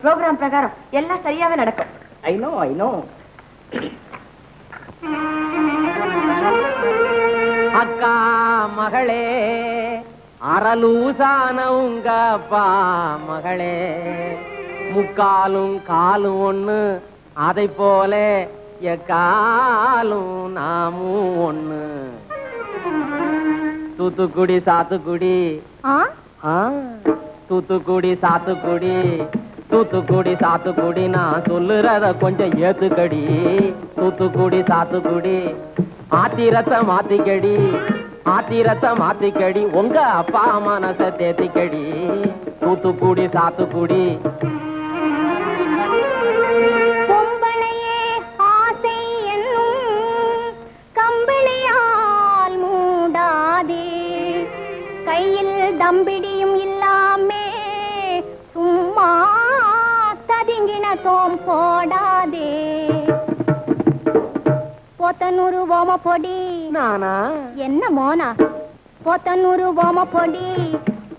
Program பிரகாரம் எல்லாம் சரியாவே நடக்கும். I know. அக்கா மகளே, அரலூசான உங்க அப்பா மகளே, முக்காலும் காலும் ஒண்ணு, அதை போல எக்காலும் நாமும் ஒண்ணு. தூத்துக்குடி சாத்துக்குடி, தூத்துக்குடி சாத்துக்குடி, தூத்துக்குடி சாத்துக்குடி, நான் சொல்லுறத கொஞ்சம் ஏத்துக்கடி. தூத்துக்குடி சாத்துக்குடி, ஆத்திரத்தை மாத்திக்கடி, ஆத்திரத்தை மாத்திக்கடி, உங்க அப்பா மனச தேத்திக்கடி. தூத்துக்குடி சாத்துக்குடி. பொம்பளையே ஆசை என்னும் கம்பளியால் மூடாதே, கையில் தம்பிடியும் இல்லாமே சும்மா ததிங்கின தோம் போடாதே. போத்தனூறு ஓம பொடி. நானா? என்ன மோனா? போத்தனூறு ஓம பொடி,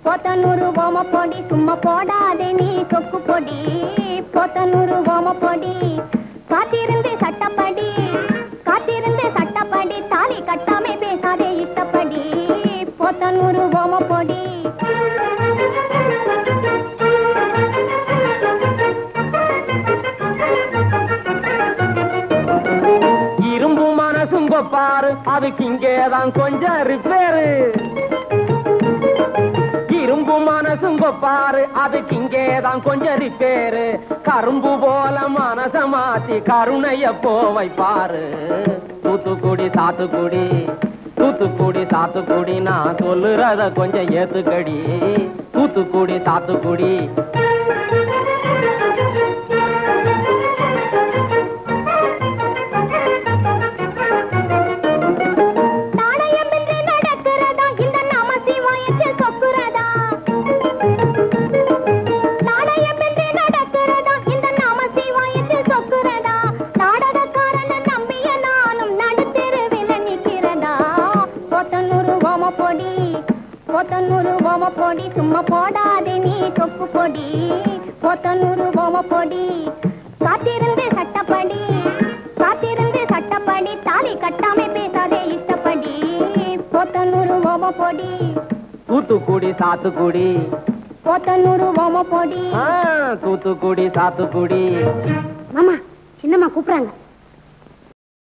போத்தனூறு ஓம பொடி, சும்மா போடாதே நீ சொக்கு பொடி. போத்தனூறு ஓம பொடி, காத்திருந்து சட்டப்படி, காத்திருந்து சட்டப்படி, தாலி கட்டாமே பேசாதே இஷ்டப்படி. போத்தனூறு ஓம பொடி. இரும்பு மனசும் கொப்பாரு, அதுக்கு இங்கேதான் கொஞ்சம் ரிப்பேரு. இரும்பு மனசும் கொப்பாரு, அதுக்கு இங்கேதான் கொஞ்சம் ரிப்பேரு. கரும்பு போல மனச மாத்தி கருணைய போவைப்பாரு. தூத்துக்குடி சாத்துக்குடி, தூத்துக்குடி சாத்துக்குடி, நான் சொல்லுறத கொஞ்சம் ஏத்துக்கடி. தூத்துக்குடி சாத்துக்குடி. போத்தனூறு ஓம பொடி, சும்மா போடாதே நீ சொக்கு பொடி. போத்தனூறு ஓம பொடி, காத்திருந்து சட்டப்படி, காத்திருந்து சட்டப்படி, தாலி கட்டாமே பேசாதே இஷ்டப்படி. போத்தனூறு ஓம பொடி. தூத்துக்குடி சாத்துக்குடி, போத்தனூறு ஓம பொடி. தூத்துக்குடி சாத்துக்குடி. மாமா, சின்னம்மா கூப்பிடுறாங்க.